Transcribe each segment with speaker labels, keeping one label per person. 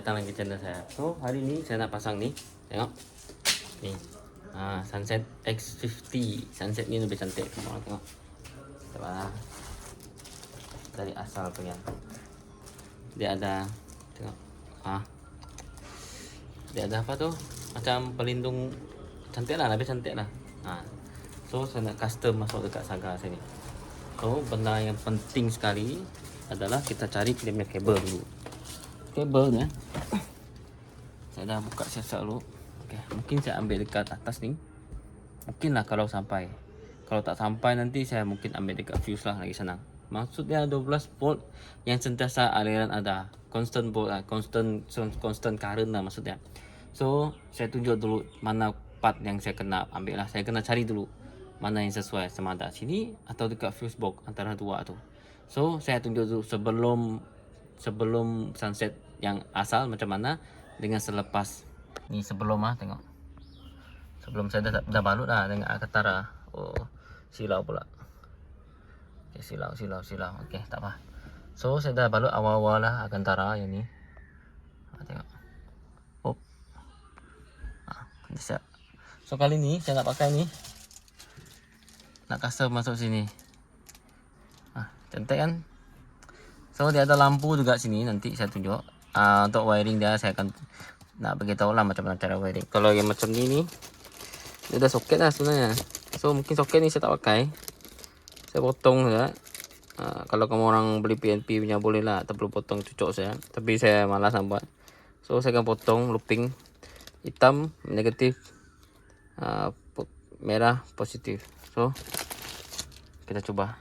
Speaker 1: Datang lagi channel saya. So hari ni saya nak pasang ni. Tengok. Ni. Sunset X50. Sunset ni lebih cantik. Korang tengok. Coba dari asal punya. Dia ada tengok. Dia ada apa tu? Macam pelindung cantik lah, lebih cantik lah. So saya nak custom masuk dekat Saga sini. So benda yang penting sekali adalah kita cari dia punya kabel dulu. Kabel ni saya dah buka siap-siap dulu. Okay, mungkin saya ambil dekat atas ni. Mungkin lah kalau sampai. Kalau tak sampai nanti saya mungkin ambil dekat fuse lah, lagi senang. Maksudnya 12 volt yang sentiasa aliran ada. Constant volt lah, constant current lah maksudnya. So saya tunjuk dulu mana part yang saya kena ambil lah. Saya kena cari dulu mana yang sesuai, sama ada sini atau dekat fuse box, antara dua tu. So saya tunjuk dulu sebelum sunset yang asal macam mana dengan selepas ni. Sebelum tengok, sebelum saya dah balut lah dengan Akatara. Oh silau pula. Okay, silau. Okay, tak apa. So saya dah balut awal-awal lah Akatara yang ni. Tengok. Dah siap. So kali ni saya nak pakai ni, nak custom masuk sini. Cantik kan? So dia ada lampu juga sini, nanti saya tunjuk. Untuk wiring dia saya akan nak beritahu lah macam mana cara wiring. Kalau yang macam ni dia ada soket lah sebenarnya. So mungkin soket ni saya tak pakai, saya potong saja. Kalau kamu orang beli PNP punya boleh lah, tak perlu potong cucuk saya. Tapi saya malas nak buat. So saya akan potong looping hitam negatif, merah positif. So kita coba.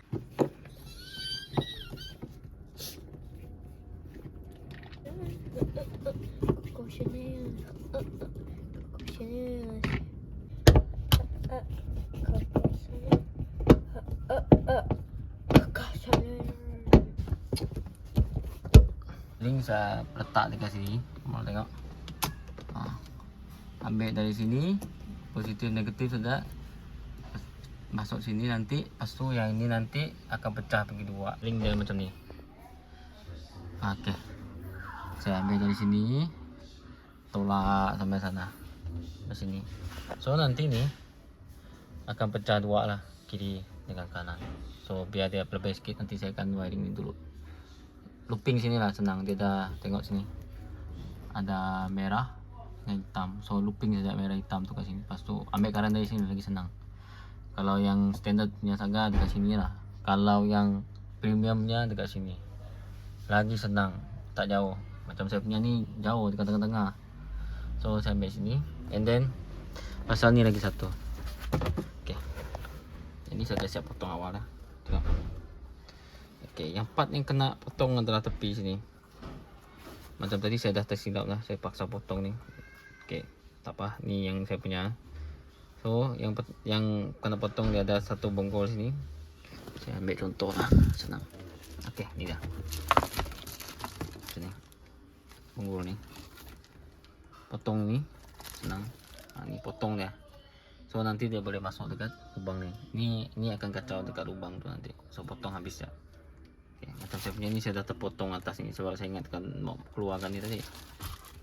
Speaker 1: Link saya letak dekat sini, kamu tengok. Ambil dari sini, positif negatif sudah masuk sini nanti. Lepas tu yang ini nanti akan pecah bagi dua. Link dia macam ni. Okey, saya ambil dari sini, tolak sampai sana, ke sini. So nanti ni akan pecah dua lah, kiri dengan kanan. So biar dia lebih sikit, nanti saya akan wiring ni dulu. Looping sini lah senang, dia dah tengok sini ada merah dengan hitam. So looping saja merah hitam tu kat sini. Lepas tu ambil current dari sini lagi senang. Kalau yang standard punya Saga dekat sini lah. Kalau yang premiumnya dekat sini lagi senang, tak jauh. Macam saya punya ni jauh dekat tengah-tengah. So saya ambil sini, and then pasal ni lagi satu. Okay, ini saya dah siap potong awal lah. Tengok. Okay, yang part yang kena potong adalah tepi sini. Macam tadi saya dah tersilap lah, saya paksa potong ni. Okay, tak apa, ni yang saya punya. So yang kena potong dia ada satu bonggol sini. Saya ambil contoh lah, senang. Okay, ni dah. Sini bonggol ni, potong ni senang. Ni potong dia. So nanti dia boleh masuk dekat lubang ni. Ni akan kacau dekat lubang tu nanti. So potong habis ya. Okay, macam saya punya ni saya dah terpotong atas ni sebab saya ingatkan mau keluarkan ni tadi.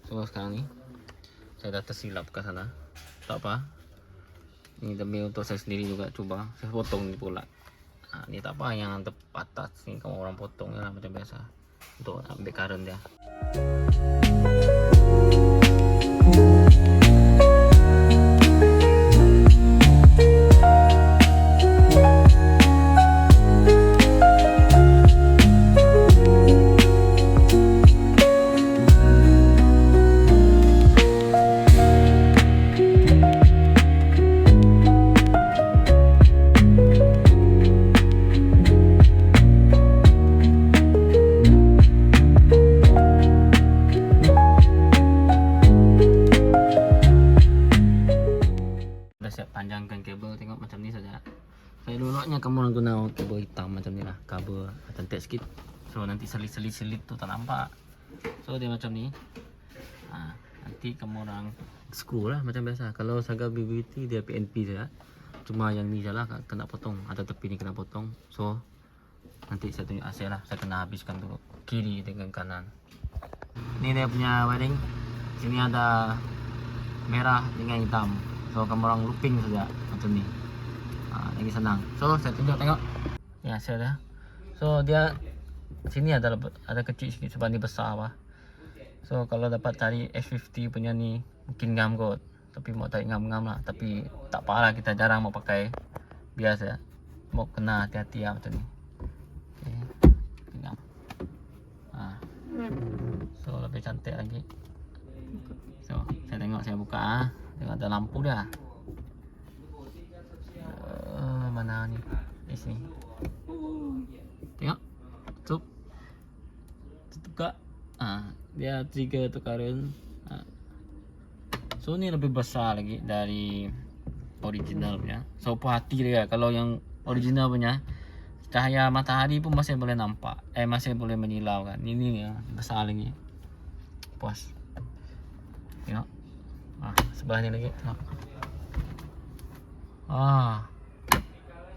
Speaker 1: So sekarang ni saya dah tersilap ke sana. Tak apa. Ini demi untuk saya sendiri juga, cuba saya potong ni pula. Ni tak apa, yang tepat atas ni kamu orang potong lah macam biasa untuk ambil current dia. Panjangkan kabel, tengok macam ni saja. Saya dulunya kamu orang guna kabel hitam macam ni lah, kabel cantik sikit. So nanti selit tu tak nampak. So dia macam ni. Nanti kamu orang screw lah macam biasa. Kalau Saga BBT dia PNP saja. Cuma yang ni salah kena potong, ada tepi ni kena potong. So nanti saya tunjuk hasil lah. Saya kena habiskan dulu kiri dengan kanan. Ni dia punya wiring. Sini ada merah dengan hitam. So kamu orang looping saja macam ni. Lagi senang. So saya tunjuk tengok. Ya, saya dah. So dia sini ada kecil sikit sebab ni besar apa. So kalau dapat cari X50 punya ni mungkin ngam kot. Tapi mau tak ngam-ngam lah. Tapi tak apa lah, kita jarang mau pakai. Biasa. Mau kena hati-hati lah macam ni. Okay. Ngam. So lebih cantik lagi. So saya tengok, saya buka. Tengok ada lampu dia. Mana ni? Di sini. Tengok. Tutup. Buka. Dia trigger tu current. So ni lebih besar lagi dari original punya. So puas hati dia. Kalau yang original punya, cahaya matahari pun masih boleh nampak. Masih boleh menyilau kan. Ini yang besar lagi. Puas. Tengok. Sebelah ni lagi. Tengok.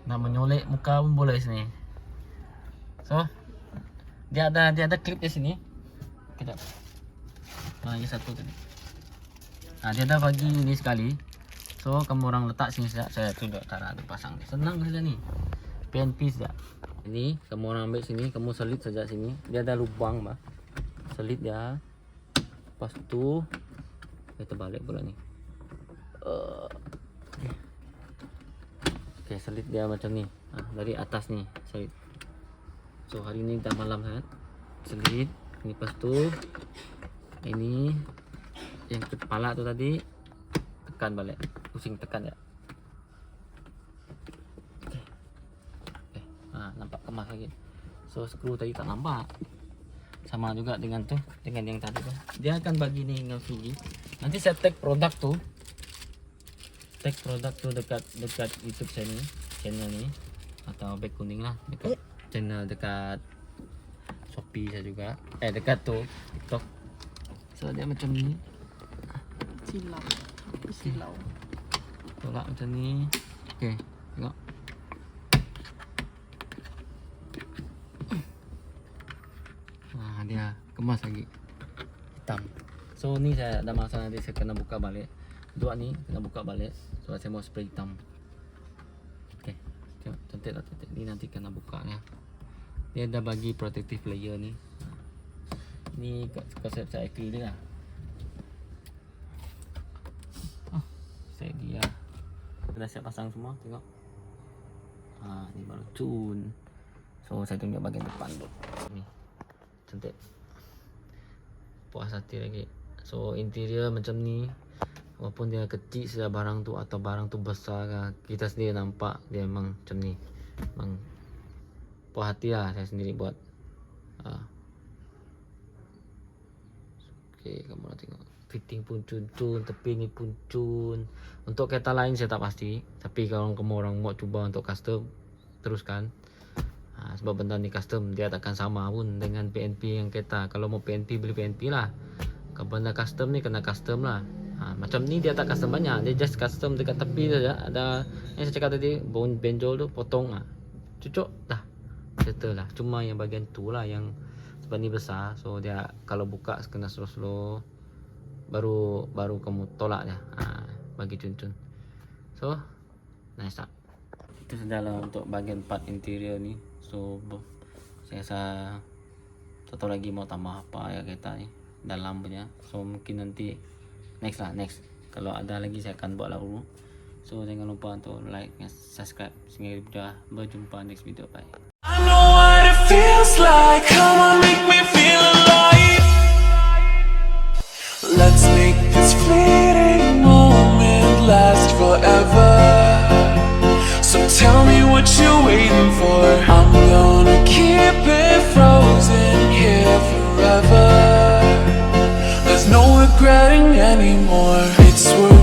Speaker 1: Nak menyolek muka pun boleh sini. So dia ada klip di sini. Kejap. Ini satu tadi. Dia ada bagi ini sekali. So kamu orang letak sini saja. Saya tunjuk cara tu pasang ni. Senang saja ni. PNP saja. Ini kamu orang ambil sini, kamu selit saja sini. Dia ada lubang bah. Selit dia. Lepas tu kita balik pula ni. Okay, selit dia macam ni. Dari atas ni selit. So hari ni dah malam kan. Selit. Ini lepas tu ini yang kepala tu tadi tekan balik. Pusing tekan ya. Okay. Nampak kemas lagi. So skru tadi tak nampak. Sama juga dengan tu, dengan yang tadi tu. Dia akan bagi ni dengan sini. Nanti saya tag produk tu. Tag produk tu dekat YouTube channel ni atau beg kuning lah, dekat channel dekat Shopee saya juga. Dekat tu TikTok. So dia macam ni. Silau. Tolak macam ni. Okey, tengok. Dia kemas lagi hitam. So ni saya ada masa nanti saya kena buka balik. Dua ni kena buka balik sebab saya mau spray hitam. Okey, tengok cantik tak cantik. Ni nanti kena buka ya. Dia ada bagi protective layer ni. Ni konsep saya akryl dia lah. Saya dia dah siap pasang semua, tengok. Ni baru tune. So saya tunjuk bahagian depan tu. Ni cantik. Puas hati lagi. So interior macam ni. Walaupun dia kecil sudah barang tu atau barang tu besar kan, kita sendiri nampak dia memang macam ni. Memang puas hati lah saya sendiri buat. Okay, kamu nak tengok. Fitting pun cun-cun, tepi ni pun cun. Untuk kereta lain saya tak pasti. Tapi kalau kamu orang mau cuba untuk custom, teruskan. Sebab benda ni custom, dia takkan sama pun dengan PNP yang kereta. Kalau mau PNP, beli PNP lah. Kalau benda custom ni kena custom lah. Macam ni dia tak custom banyak. Dia just custom dekat tepi saja. Ada yang saya cakap tadi, bone benjol tu potong. Cucuk dah. Settle lah. Cuma yang bagian tu lah yang sebab ni besar. So dia kalau buka kena slow-slow. Baru kamu tolak dia. Bagi cun-cun. So nice tak? Itu sajalah untuk bagian part interior ni. So saya rasa tak tahu lagi mau tambah apa ya kereta ni dalam punya. So mungkin nanti next kalau ada lagi saya akan buat lah dulu. So jangan lupa untuk like dan subscribe. Sehingga kita berjumpa next video. Bye. I know what it feels like. Come on, make me feel alive. Let's make this fleeting moment last forever. So tell me what you're waiting for. I'm gonna keep it frozen here forever. There's no regretting anymore. It's worth